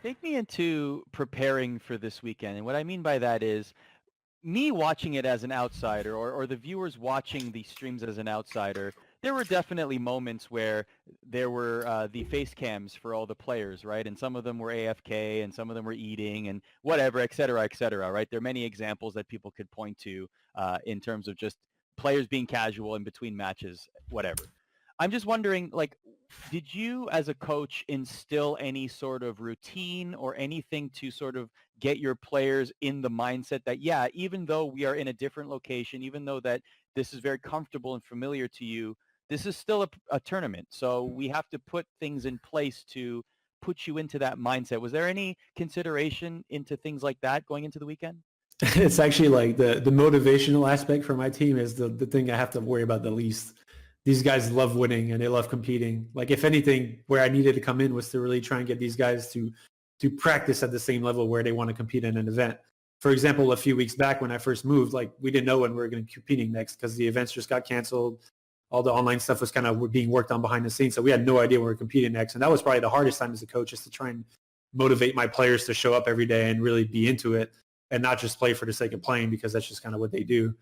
Take me into preparing for this weekend. And what I mean by that is me watching it as an outsider or the viewers watching the streams as an outsider, there were definitely moments where there were the face cams for all the players, right? And some of them were AFK and some of them were eating and whatever, et cetera, right? There are many examples that people could point to in terms of just players being casual in between matches, whatever. I'm just wondering, like, did you as a coach instill any sort of routine or anything to sort of get your players in the mindset that, yeah, even though we are in a different location, even though that this is very comfortable and familiar to you, this is still a tournament. So we have to put things in place to put you into that mindset. Was there any consideration into things like that going into the weekend? It's actually like the motivational aspect for my team is the thing I have to worry about the least. These guys love winning and they love competing. Like if anything, where I needed to come in was to really try and get these guys to practice at the same level where they want to compete in an event. For example, a few weeks back when I first moved, like we didn't know when we were going to be competing next because the events just got canceled. All the online stuff was kind of being worked on behind the scenes. So we had no idea when we were competing next. And that was probably the hardest time as a coach, is to try and motivate my players to show up every day and really be into it and not just play for the sake of playing, because that's just kind of what they do.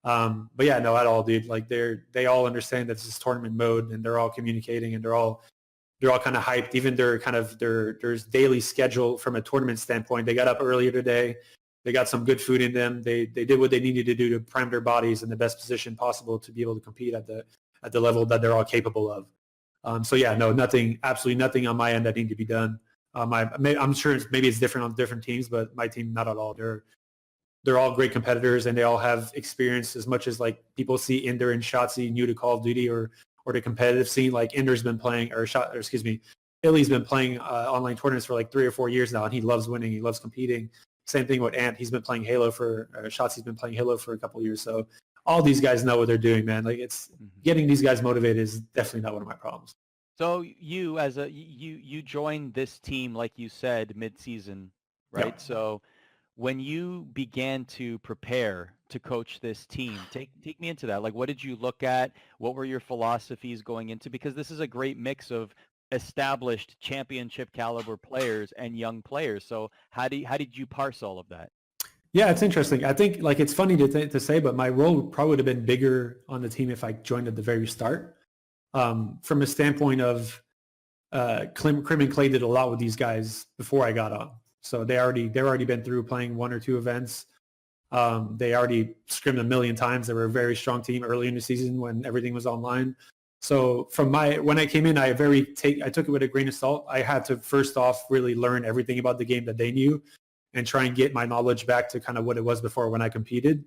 But yeah, no, at all, dude. Like they all understand that this is tournament mode, and they're all communicating, and they're all kind of hyped. Even their daily schedule from a tournament standpoint. They got up earlier today. They got some good food in them. They did what they needed to do to prime their bodies in the best position possible to be able to compete at the level that they're all capable of. So yeah, no, absolutely nothing on my end that need to be done. I'm sure maybe it's different on different teams, but my team, not at all. They're all great competitors, and they all have experience as much as like people see Ender and Shotzi new to Call of Duty or the competitive scene. Like Ender's been playing, Illy's been playing online tournaments for like 3 or 4 years now, and he loves winning. He loves competing. Same thing with Ant. He's been playing Halo Shotzi's been playing Halo for a couple of years. So all these guys know what they're doing, man. Like it's getting these guys motivated is definitely not one of my problems. So you joined this team, like you said, mid-season, right? Yeah. So when you began to prepare to coach this team, take me into that. Like, what did you look at? What were your philosophies going into? Because this is a great mix of established championship caliber players and young players. So how did you parse all of that? Yeah, it's interesting. I think like it's funny to say, but my role probably would have been bigger on the team if I joined at the very start. From a standpoint of Crim and Clay did a lot with these guys before I got on. So they've already been through playing 1 or 2 events. They already scrimmed a million times. They were a very strong team early in the season when everything was online. So when I came in, I took it with a grain of salt. I had to first off really learn everything about the game that they knew and try and get my knowledge back to kind of what it was before when I competed.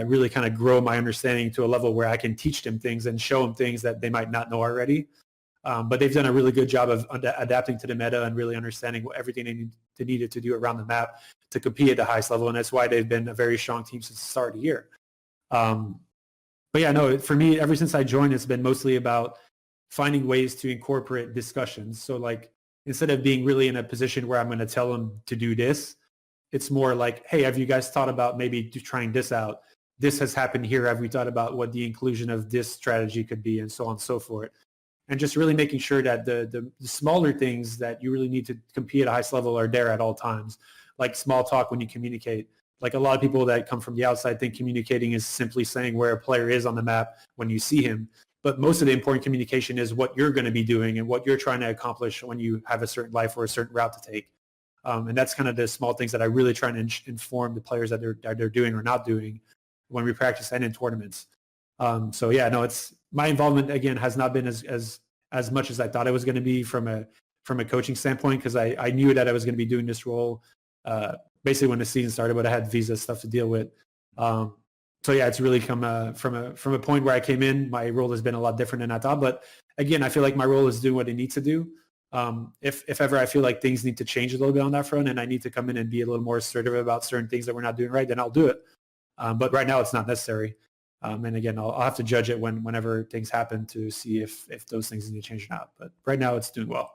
Really kind of grow my understanding to a level where I can teach them things and show them things that they might not know already. But they've done a really good job of adapting to the meta and really understanding everything they needed to do around the map to compete at the highest level. And that's why they've been a very strong team since the start of the year. But yeah, no, for me, ever since I joined, it's been mostly about finding ways to incorporate discussions. So like, instead of being really in a position where I'm going to tell them to do this, it's more like, hey, have you guys thought about maybe trying this out? This has happened here. Have we thought about what the inclusion of this strategy could be, and so on and so forth? And just really making sure that the smaller things that you really need to compete at a highest level are there at all times, like small talk when you communicate. Like a lot of people that come from the outside think communicating is simply saying where a player is on the map when you see him. But most of the important communication is what you're going to be doing and what you're trying to accomplish when you have a certain life or a certain route to take. And that's kind of the small things that I really try to inform the players that they're doing or not doing when we practice and in tournaments. So yeah, no, it's my involvement again has not been as much as I thought it was going to be from a coaching standpoint, because I knew that I was going to be doing this role basically when the season started, but I had visa stuff to deal with. So yeah, it's really come from a point where I came in. My role has been a lot different than I thought, but again, I feel like my role is doing what it needs to do. If ever I feel like things need to change a little bit on that front, and I need to come in and be a little more assertive about certain things that we're not doing right, then I'll do it. But right now, it's not necessary. And again, I'll have to judge it whenever things happen to see if those things need to change or not. But right now, it's doing well.